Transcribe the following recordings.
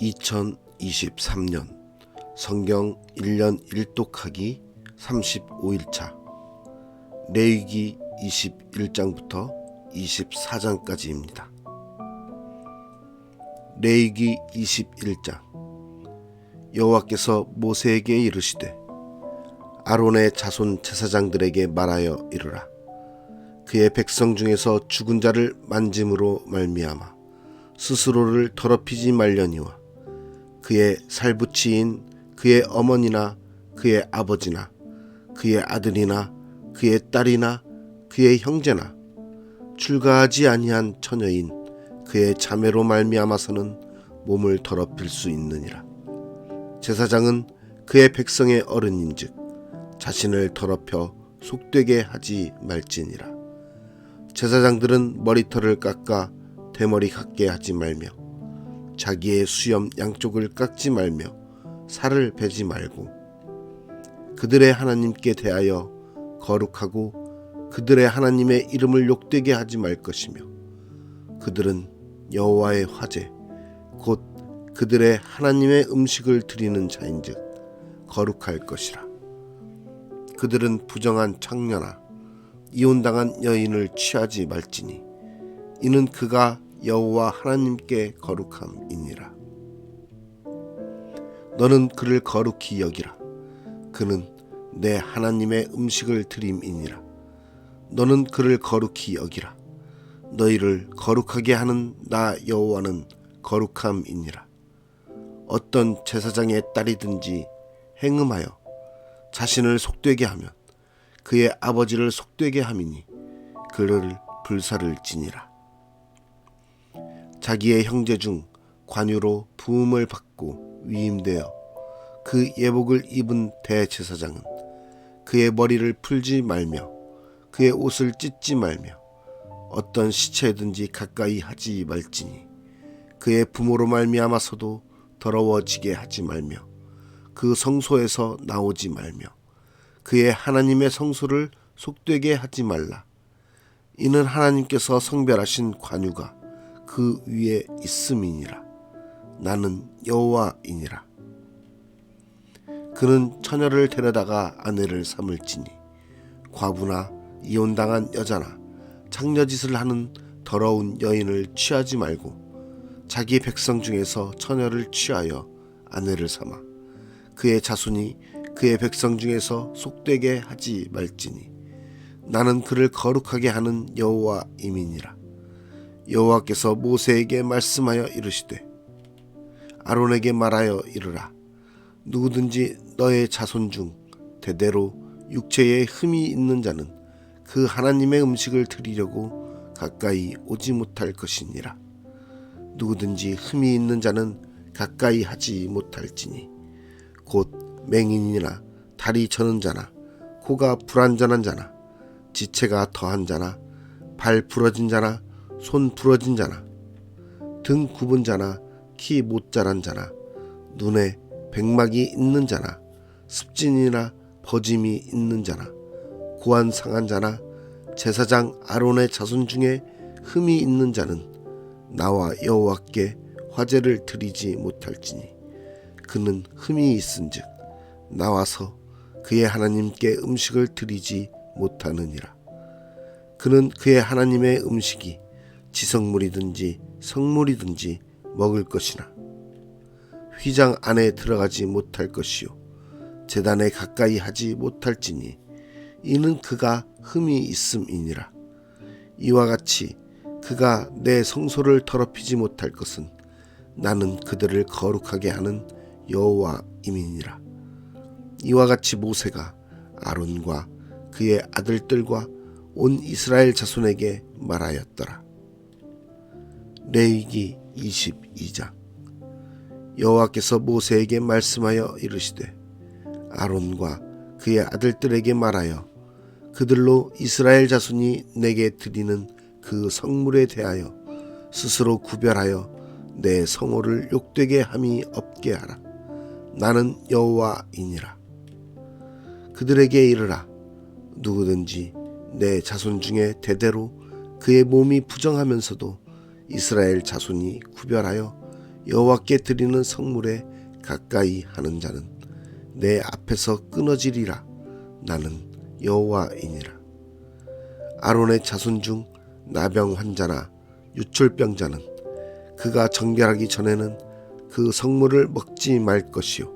2023년 성경 1년 1독하기 35일차 레위기 21장부터 24장까지입니다. 레위기 21장. 여호와께서 모세에게 이르시되 아론의 자손 제사장들에게 말하여 이르라. 그의 백성 중에서 죽은 자를 만짐으로 말미암아 스스로를 더럽히지 말려니와 그의 살부치인 그의 어머니나 그의 아버지나 그의 아들이나 그의 딸이나 그의 형제나 출가하지 아니한 처녀인 그의 자매로 말미암아서는 몸을 더럽힐 수 있느니라. 제사장은 그의 백성의 어른인즉 자신을 더럽혀 속되게 하지 말지니라. 제사장들은 머리털을 깎아 대머리 같게 하지 말며 자기의 수염 양쪽을 깎지 말며 살을 베지 말고 그들의 하나님께 대하여 거룩하고 그들의 하나님의 이름을 욕되게 하지 말 것이며 그들은 여호와의 화제 곧 그들의 하나님의 음식을 드리는 자인즉 거룩할 것이라. 그들은 부정한 창녀나 이혼당한 여인을 취하지 말지니 이는 그가 여호와 하나님께 거룩함이니라. 너는 그를 거룩히 여기라. 그는 내 하나님의 음식을 드림이니라. 너는 그를 거룩히 여기라. 너희를 거룩하게 하는 나 여호와는 거룩함이니라. 어떤 제사장의 딸이든지 행음하여 자신을 속되게 하면 그의 아버지를 속되게 함이니 그를 불사를 지니라. 자기의 형제 중 관유로 부음을 받고 위임되어 그 예복을 입은 대제사장은 그의 머리를 풀지 말며 그의 옷을 찢지 말며 어떤 시체든지 가까이 하지 말지니 그의 부모로 말미암아서도 더러워지게 하지 말며 그 성소에서 나오지 말며 그의 하나님의 성소를 속되게 하지 말라. 이는 하나님께서 성별하신 관유가 그 위에 있음이니라. 나는 여호와이니라. 그는 처녀를 데려다가 아내를 삼을지니 과부나 이혼당한 여자나 창녀짓을 하는 더러운 여인을 취하지 말고 자기 백성 중에서 처녀를 취하여 아내를 삼아 그의 자손이 그의 백성 중에서 속되게 하지 말지니 나는 그를 거룩하게 하는 여호와임이니라. 여호와께서 모세에게 말씀하여 이르시되 아론에게 말하여 이르라. 누구든지 너의 자손 중 대대로 육체에 흠이 있는 자는 그 하나님의 음식을 드리려고 가까이 오지 못할 것이니라. 누구든지 흠이 있는 자는 가까이 하지 못할지니 곧 맹인이나 다리 저는 자나 코가 불완전한 자나 지체가 더한 자나 발 부러진 자나 손 부러진 자나 등 굽은 자나 키 못 자란 자나 눈에 백막이 있는 자나 습진이나 버짐이 있는 자나 고안 상한 자나 제사장 아론의 자손 중에 흠이 있는 자는 나와 여호와께 화제를 드리지 못할지니 그는 흠이 있은즉 나와서 그의 하나님께 음식을 드리지 못하느니라. 그는 그의 하나님의 음식이 지성물이든지 성물이든지 먹을 것이나 휘장 안에 들어가지 못할 것이요 제단에 가까이 하지 못할지니 이는 그가 흠이 있음이니라. 이와 같이 그가 내 성소를 더럽히지 못할 것은 나는 그들을 거룩하게 하는 여호와임이니라. 이와 같이 모세가 아론과 그의 아들들과 온 이스라엘 자손에게 말하였더라. 레위기 22장. 여호와께서 모세에게 말씀하여 이르시되 아론과 그의 아들들에게 말하여 그들로 이스라엘 자손이 내게 드리는 그 성물에 대하여 스스로 구별하여 내 성호를 욕되게 함이 없게 하라. 나는 여호와이니라. 그들에게 이르라. 누구든지 내 자손 중에 대대로 그의 몸이 부정하면서도 이스라엘 자손이 구별하여 여호와께 드리는 성물에 가까이 하는 자는 내 앞에서 끊어지리라. 나는 여호와이니라. 아론의 자손 중 나병 환자나 유출병자는 그가 정결하기 전에는 그 성물을 먹지 말 것이요,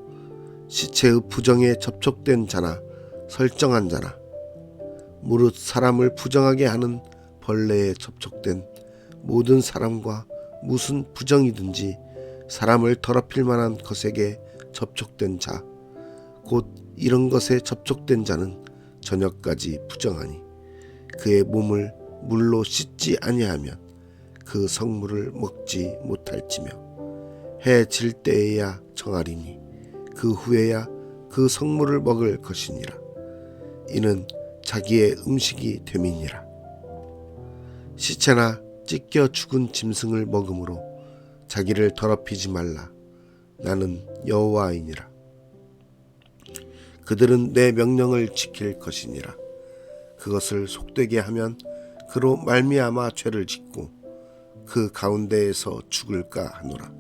시체의 부정에 접촉된 자나 설정한 자나 무릇 사람을 부정하게 하는 벌레에 접촉된 모든 사람과 무슨 부정이든지 사람을 더럽힐 만한 것에게 접촉된 자, 곧 이런 것에 접촉된 자는 저녁까지 부정하니 그의 몸을 물로 씻지 아니하면 그 성물을 먹지 못할지며 해 질 때에야 정하리니 그 후에야 그 성물을 먹을 것이니라. 이는 자기의 음식이 됨이니라. 시체나 찢겨 죽은 짐승을 먹음으로 자기를 더럽히지 말라. 나는 여호와이니라. 그들은 내 명령을 지킬 것이니라. 그것을 속되게 하면 그로 말미암아 죄를 짓고 그 가운데에서 죽을까 하노라.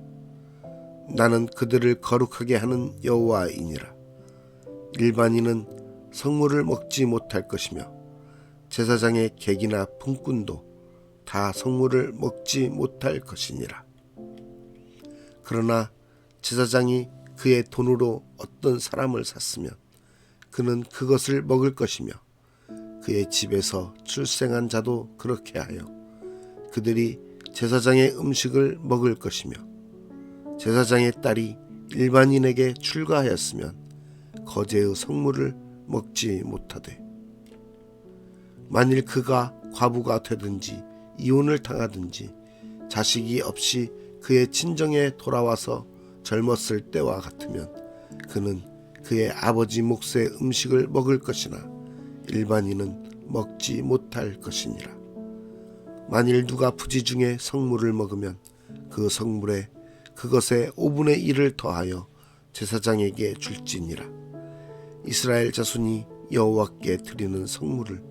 나는 그들을 거룩하게 하는 여호와이니라. 일반인은 성물을 먹지 못할 것이며 제사장의 객이나 품꾼도 다 성물을 먹지 못할 것이니라. 그러나 제사장이 그의 돈으로 어떤 사람을 샀으면 그는 그것을 먹을 것이며 그의 집에서 출생한 자도 그렇게 하여 그들이 제사장의 음식을 먹을 것이며 제사장의 딸이 일반인에게 출가하였으면 거제의 성물을 먹지 못하되 만일 그가 과부가 되든지 이혼을 당하든지 자식이 없이 그의 친정에 돌아와서 젊었을 때와 같으면 그는 그의 아버지 몫의 음식을 먹을 것이나 일반인은 먹지 못할 것이니라. 만일 누가 부지중에 성물을 먹으면 그 성물에 그것의 5분의 1을 더하여 제사장에게 줄지니라. 이스라엘 자손이 여호와께 드리는 성물을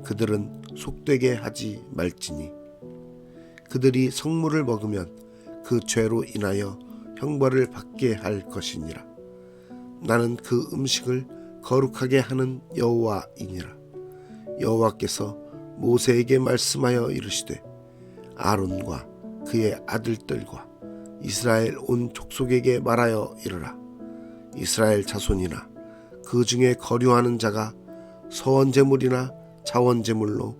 그들은 속되게 하지 말지니 그들이 성물을 먹으면 그 죄로 인하여 형벌을 받게 할 것이니라. 나는 그 음식을 거룩하게 하는 여호와이니라. 여호와께서 모세에게 말씀하여 이르시되 아론과 그의 아들들과 이스라엘 온 족속에게 말하여 이르라. 이스라엘 자손이나 그 중에 거류하는 자가 서원제물이나 자원제물로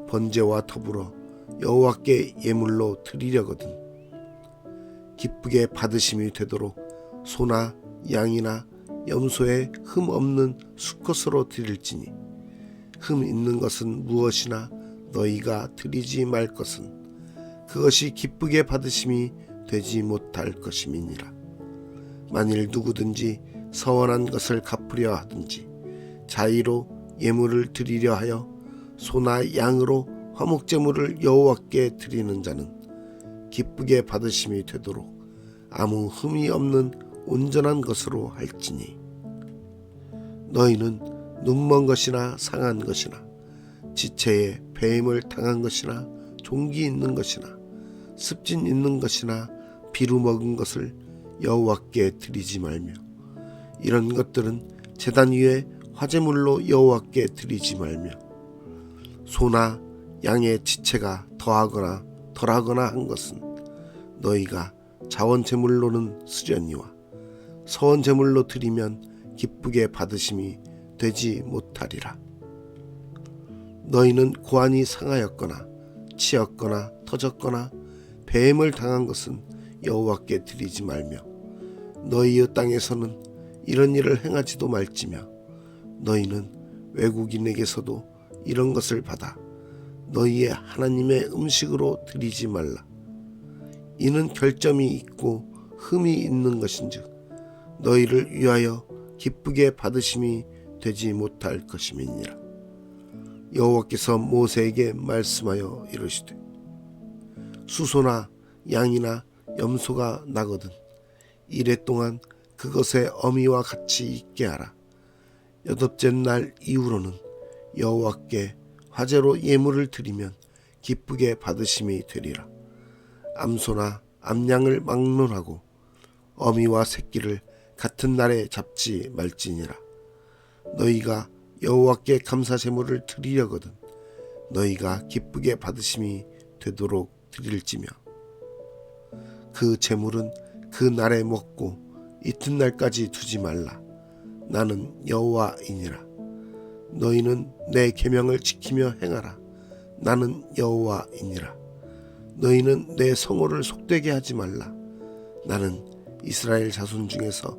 번제와 더불어 여호와께 예물로 드리려거든 기쁘게 받으심이 되도록 소나 양이나 염소의 흠 없는 수컷으로 드릴지니 흠 있는 것은 무엇이나 너희가 드리지 말 것은 그것이 기쁘게 받으심이 되지 못할 것임이니라. 만일 누구든지 서원한 것을 갚으려 하든지 자의로 예물을 드리려 하여 소나 양으로 화목제물을 여호와께 드리는 자는 기쁘게 받으심이 되도록 아무 흠이 없는 온전한 것으로 할지니 너희는 눈먼 것이나 상한 것이나 지체에 배임을 당한 것이나 종기 있는 것이나 습진 있는 것이나 비루 먹은 것을 여호와께 드리지 말며 이런 것들은 제단 위에 화제물로 여호와께 드리지 말며 소나 양의 지체가 더하거나 덜하거나 한 것은 너희가 자원제물로는 쓰려니와 서원제물로 드리면 기쁘게 받으심이 되지 못하리라. 너희는 고환이 상하였거나 치였거나 터졌거나 배임을 당한 것은 여호와께 드리지 말며 너희의 땅에서는 이런 일을 행하지도 말지며 너희는 외국인에게서도 이런 것을 받아 너희의 하나님의 음식으로 드리지 말라. 이는 결점이 있고 흠이 있는 것인즉 너희를 위하여 기쁘게 받으심이 되지 못할 것임이니라. 여호와께서 모세에게 말씀하여 이르시되 수소나 양이나 염소가 나거든 이래 동안 그것의 어미와 같이 있게 하라. 여덟째 날 이후로는 여호와께 화제로 예물을 드리면 기쁘게 받으심이 되리라. 암소나 암양을 막론하고 어미와 새끼를 같은 날에 잡지 말지니라. 너희가 여호와께 감사 제물을 드리려거든 너희가 기쁘게 받으심이 되도록 드릴지며 그 제물은 그 날에 먹고 이튿날까지 두지 말라. 나는 여호와이니라. 너희는 내 계명을 지키며 행하라. 나는 여호와이니라. 너희는 내 성호를 속되게 하지 말라. 나는 이스라엘 자손 중에서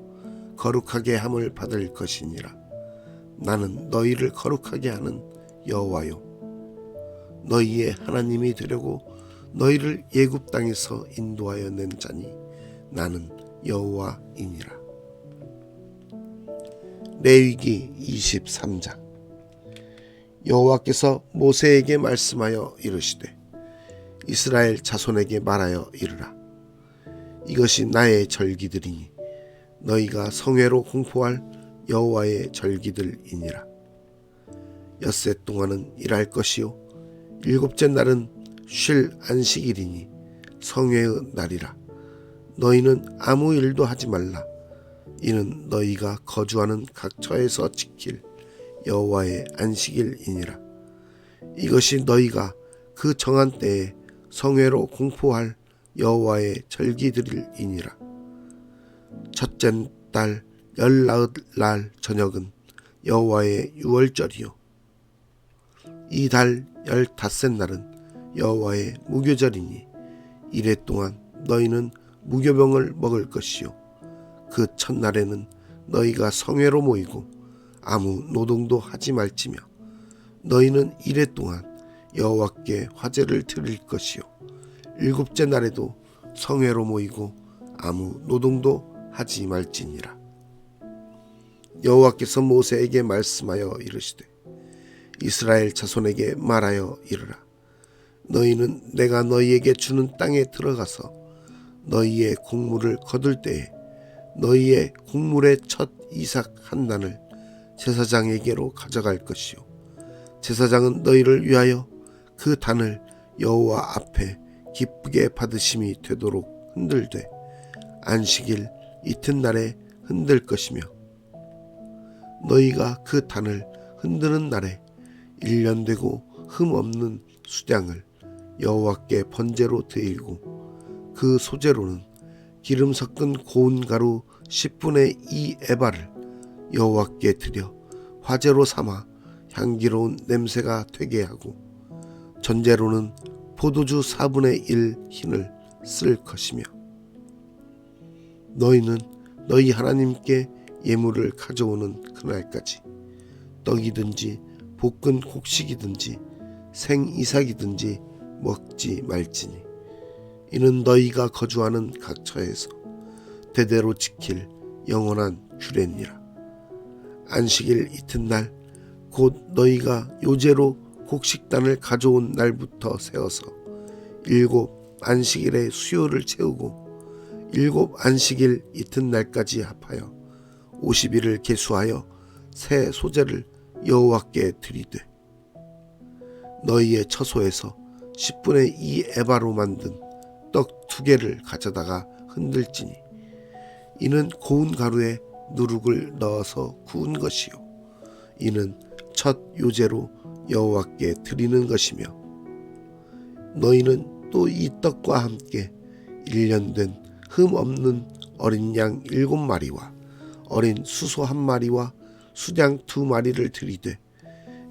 거룩하게 함을 받을 것이니라. 나는 너희를 거룩하게 하는 여호와요 너희의 하나님이 되려고 너희를 애굽 땅에서 인도하여 낸 자니 나는 여호와이니라. 레위기 23장. 여호와께서 모세에게 말씀하여 이르시되 이스라엘 자손에게 말하여 이르라. 이것이 나의 절기들이니 너희가 성회로 공포할 여호와의 절기들이니라. 엿새 동안은 일할 것이요 일곱째 날은 쉴 안식일이니 성회의 날이라. 너희는 아무 일도 하지 말라. 이는 너희가 거주하는 각 처에서 지킬 여호와의 안식일이니라. 이것이 너희가 그 정한 때에 성회로 공포할 여호와의 절기들이니라. 첫째 달 열나흘 날 저녁은 여호와의 유월절이요 이 달 15째 날은 여호와의 무교절이니 이래 동안 너희는 무교병을 먹을 것이요 그 첫날에는 너희가 성회로 모이고 아무 노동도 하지 말지며 너희는 이래 동안 여호와께 화제를 드릴 것이요 일곱째 날에도 성회로 모이고 아무 노동도 하지 말지니라. 여호와께서 모세에게 말씀하여 이르시되 이스라엘 자손에게 말하여 이르라. 너희는 내가 너희에게 주는 땅에 들어가서 너희의 곡물을 거둘 때에 너희의 곡물의 첫 이삭 한 단을 제사장에게로 가져갈 것이요 제사장은 너희를 위하여 그 단을 여호와 앞에 기쁘게 받으심이 되도록 흔들되 안식일 이튿날에 흔들 것이며 너희가 그 단을 흔드는 날에 1년 되고 흠 없는 수량을 여호와께 번제로 드리고 그 소제로는 기름 섞은 고운 가루 10분의 2 에바를 여호와께 드려 화제로 삼아 향기로운 냄새가 되게 하고 전제로는 포도주 4분의 1 흰을 쓸 것이며 너희는 너희 하나님께 예물을 가져오는 그날까지 떡이든지 볶은 곡식이든지 생이삭이든지 먹지 말지니 이는 너희가 거주하는 각 처에서 대대로 지킬 영원한 규례니라. 안식일 이튿날 곧 너희가 요제로 곡식단을 가져온 날부터 세어서 7 안식일의 수요를 채우고 7 안식일 이튿날까지 합하여 50일을 계수하여 새 소제를 여호와께 드리되 너희의 처소에서 10분의 2 에바로 만든 떡 2개를 가져다가 흔들지니 이는 고운 가루에 누룩을 넣어서 구운 것이요 이는 첫 요제로 여호와께 드리는 것이며 너희는 또 이 떡과 함께 1년 된 흠 없는 어린 양 7마리와 어린 수소 1마리와 수양 2마리를 드리되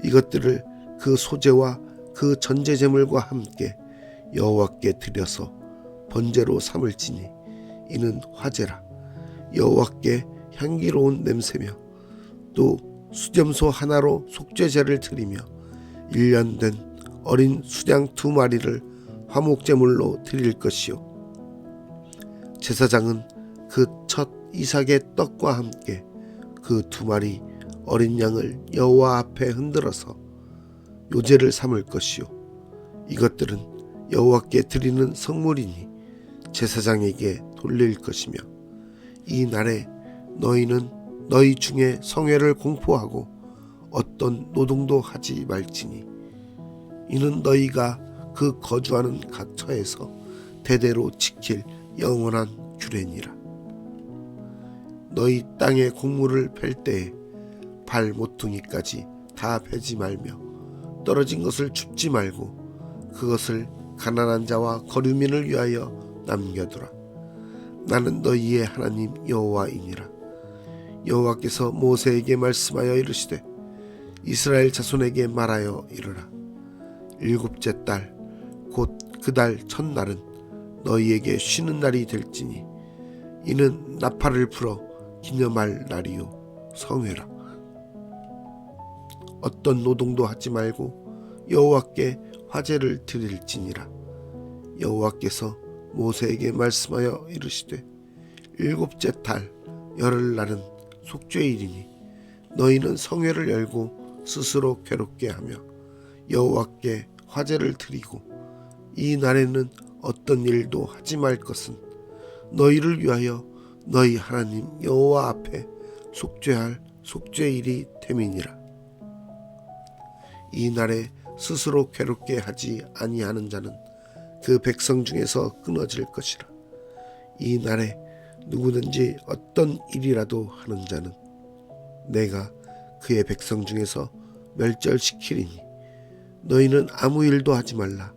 이것들을 그 소제와 그 전제제물과 함께 여호와께 드려서 번제로 삼을지니 이는 화제라. 여호와께 향기로운 냄새며 또 수염소 하나로 속죄제를 드리며 1년 된 어린 수양 2마리를 화목제물로 드릴 것이요 제사장은 그 첫 이삭의 떡과 함께 그 2마리 어린 양을 여호와 앞에 흔들어서 요제를 삼을 것이요 이것들은 여호와께 드리는 성물이니 제사장에게 돌릴 것이며 이 날에 너희는 너희 중에 성회를 공포하고 어떤 노동도 하지 말지니 이는 너희가 그 거주하는 각 처에서 대대로 지킬 영원한 규례니라. 너희 땅에 곡물을 펼 때에 발 모퉁이까지 다 베지 말며 떨어진 것을 줍지 말고 그것을 가난한 자와 거류민을 위하여 남겨두라. 나는 너희의 하나님 여호와이니라. 여호와께서 모세에게 말씀하여 이르시되 이스라엘 자손에게 말하여 이르라. 일곱째 달 곧 그 달 첫날은 너희에게 쉬는 날이 될지니 이는 나팔을 불어 기념할 날이요 성회라. 어떤 노동도 하지 말고 여호와께 화제를 드릴지니라. 여호와께서 모세에게 말씀하여 이르시되 일곱째 달 열흘날은 속죄일이니 너희는 성회를 열고 스스로 괴롭게 하며 여호와께 화제를 드리고 이 날에는 어떤 일도 하지 말 것은 너희를 위하여 너희 하나님 여호와 앞에 속죄할 속죄일이 됨이니라. 이 날에 스스로 괴롭게 하지 아니하는 자는 그 백성 중에서 끊어질 것이라. 이 날에 누구든지 어떤 일이라도 하는 자는 내가 그의 백성 중에서 멸절시키리니 너희는 아무 일도 하지 말라.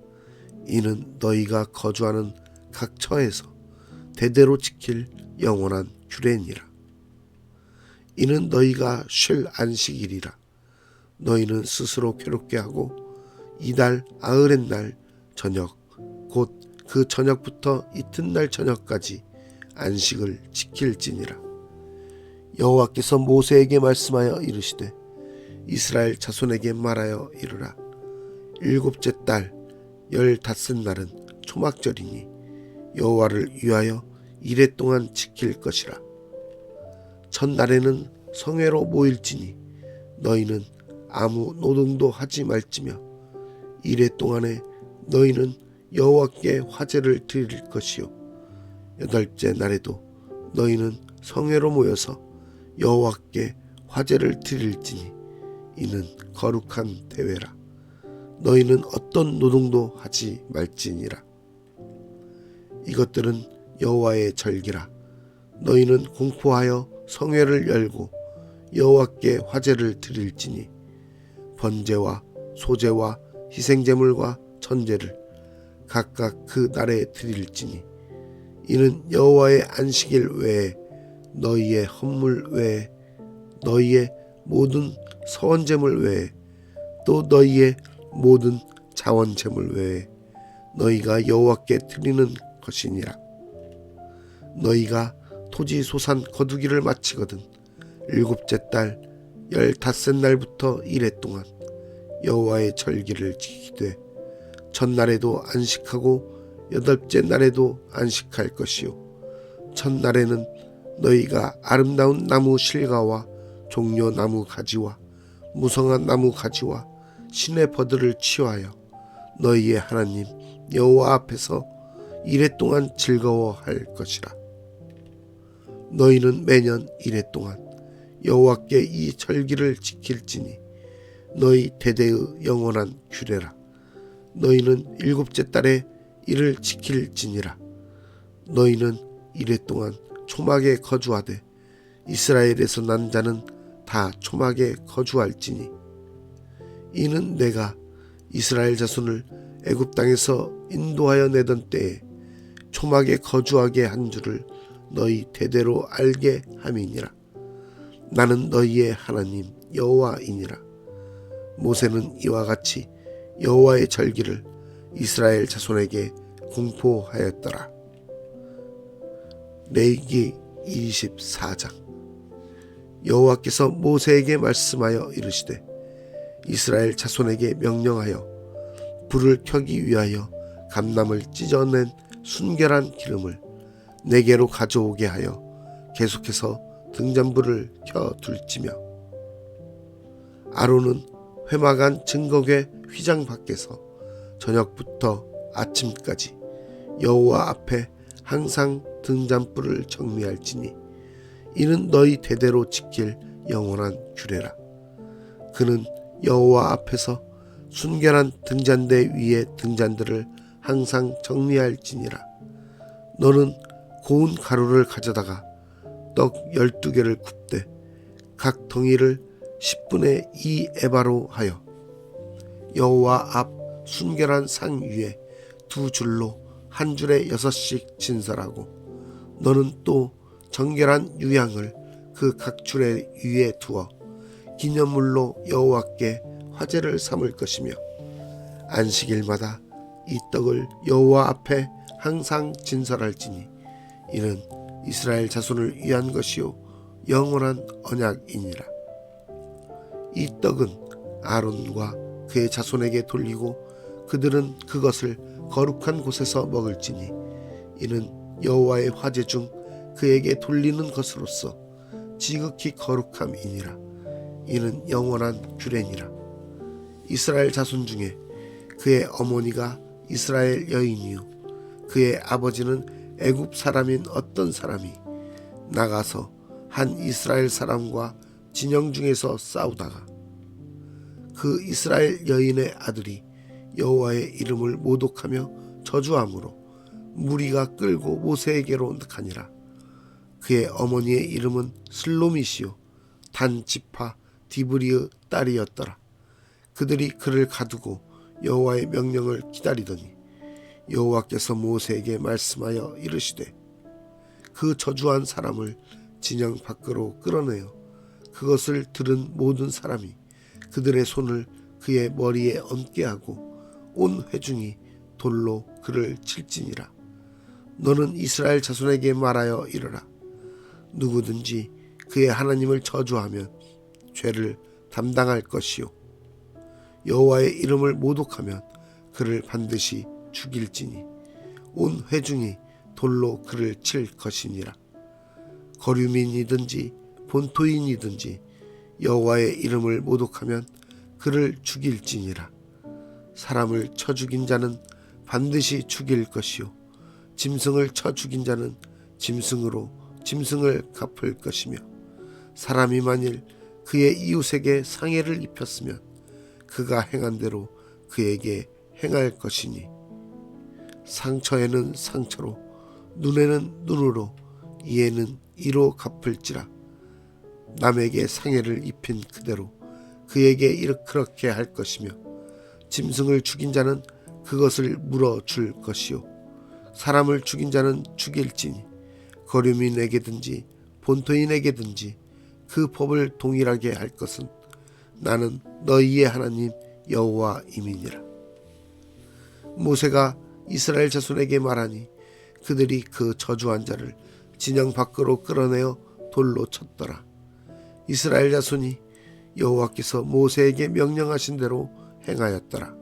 이는 너희가 거주하는 각 처에서 대대로 지킬 영원한 규례니라. 이는 너희가 쉴 안식일이라. 너희는 스스로 괴롭게 하고 이달 아흐렛날 저녁 곧 그 저녁부터 이튿날 저녁까지 안식을 지킬지니라. 여호와께서 모세에게 말씀하여 이르시되 이스라엘 자손에게 말하여 이르라. 일곱째 달 15날은 초막절이니 여호와를 위하여 이레 동안 지킬 것이라. 첫날에는 성회로 모일지니 너희는 아무 노동도 하지 말지며 이레 동안에 너희는 여호와께 화제를 드릴 것이요 여덟째 날에도 너희는 성회로 모여서 여호와께 화제를 드릴지니 이는 거룩한 대회라. 너희는 어떤 노동도 하지 말지니라. 이것들은 여호와의 절기라. 너희는 공포하여 성회를 열고 여호와께 화제를 드릴지니 번제와 소제와 희생제물과 전제를 각각 그 날에 드릴지니 이는 여호와의 안식일 외에 너희의 헌물 외에 너희의 모든 서원제물 외에 또 너희의 모든 자원제물 외에 너희가 여호와께 드리는 것이니라. 너희가 토지 소산 거두기를 마치거든 일곱째 달 15날부터 이레 동안 여호와의 절기를 지키되 첫날에도 안식하고 여덟째 날에도 안식할 것이요 첫날에는 너희가 아름다운 나무 실과와 종려 나무 가지와 무성한 나무 가지와 신의 버들을 취하여 너희의 하나님 여호와 앞에서 이레 동안 즐거워할 것이라. 너희는 매년 이레 동안 여호와께 이 절기를 지킬지니 너희 대대의 영원한 규례라. 너희는 일곱째 달에 이를 지킬지니라. 너희는 이레 동안 초막에 거주하되 이스라엘에서 난 자는 다 초막에 거주할지니 이는 내가 이스라엘 자손을 애굽 땅에서 인도하여 내던 때에 초막에 거주하게 한 줄을 너희 대대로 알게 함이니라. 나는 너희의 하나님 여호와이니라. 모세는 이와 같이 여호와의 절기를 이스라엘 자손에게 공포하였더라. 레위기 24장. 여호와께서 모세에게 말씀하여 이르시되 이스라엘 자손에게 명령하여 불을 켜기 위하여 감람을 찢어낸 순결한 기름을 내게로 가져오게 하여 계속해서 등잔불을 켜 둘지며 아론은 회막안 증거궤 휘장 밖에서 저녁부터 아침까지 여호와 앞에 항상 등잔불을 정리할지니 이는 너희 대대로 지킬 영원한 규례라. 그는 여호와 앞에서 순결한 등잔대 위에 등잔들을 항상 정리할지니라. 너는 고운 가루를 가져다가 떡 12개를 굽되 각 덩이를 10분의 2 에바로 하여 여호와 앞 순결한 상 위에 두 줄로 한 줄에 6씩 진설하고 너는 또 정결한 유향을 그 각 줄에 위에 두어 기념물로 여호와께 화제를 삼을 것이며 안식일마다 이 떡을 여호와 앞에 항상 진설할지니 이는 이스라엘 자손을 위한 것이요 영원한 언약이니라. 이 떡은 아론과 그의 자손에게 돌리고 그들은 그것을 거룩한 곳에서 먹을지니 이는 여호와의 화제 중 그에게 돌리는 것으로서 지극히 거룩함이니라. 이는 영원한 규례니라. 이스라엘 자손 중에 그의 어머니가 이스라엘 여인이요 그의 아버지는 애굽 사람인 어떤 사람이 나가서 한 이스라엘 사람과 진영 중에서 싸우다가 그 이스라엘 여인의 아들이 여호와의 이름을 모독하며 저주함으로 무리가 끌고 모세에게로 가니라. 그의 어머니의 이름은 슬로미시요 단 지파 디브리의 딸이었더라. 그들이 그를 가두고 여호와의 명령을 기다리더니 여호와께서 모세에게 말씀하여 이르시되 그 저주한 사람을 진영 밖으로 끌어내어 그것을 들은 모든 사람이 그들의 손을 그의 머리에 얹게 하고 온 회중이 돌로 그를 칠지니라. 너는 이스라엘 자손에게 말하여 이르라. 누구든지 그의 하나님을 저주하면 죄를 담당할 것이요 여호와의 이름을 모독하면 그를 반드시 죽일지니 온 회중이 돌로 그를 칠 것이니라. 거류민이든지 본토인이든지 여호와의 이름을 모독하면 그를 죽일지니라. 사람을 쳐 죽인 자는 반드시 죽일 것이요 짐승을 쳐 죽인 자는 짐승으로 짐승을 갚을 것이며 사람이 만일 그의 이웃에게 상해를 입혔으면 그가 행한 대로 그에게 행할 것이니 상처에는 상처로 눈에는 눈으로 이에는 이로 갚을지라. 남에게 상해를 입힌 그대로 그에게 그렇게 할 것이며 짐승을 죽인 자는 그것을 물어줄 것이요 사람을 죽인 자는 죽일지니 거류민에게든지 본토인에게든지 그 법을 동일하게 할 것은 나는 너희의 하나님 여호와임이니라. 모세가 이스라엘 자손에게 말하니 그들이 그 저주한 자를 진영 밖으로 끌어내어 돌로 쳤더라. 이스라엘 자손이 여호와께서 모세에게 명령하신 대로 행하였더라.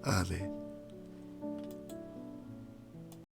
아멘.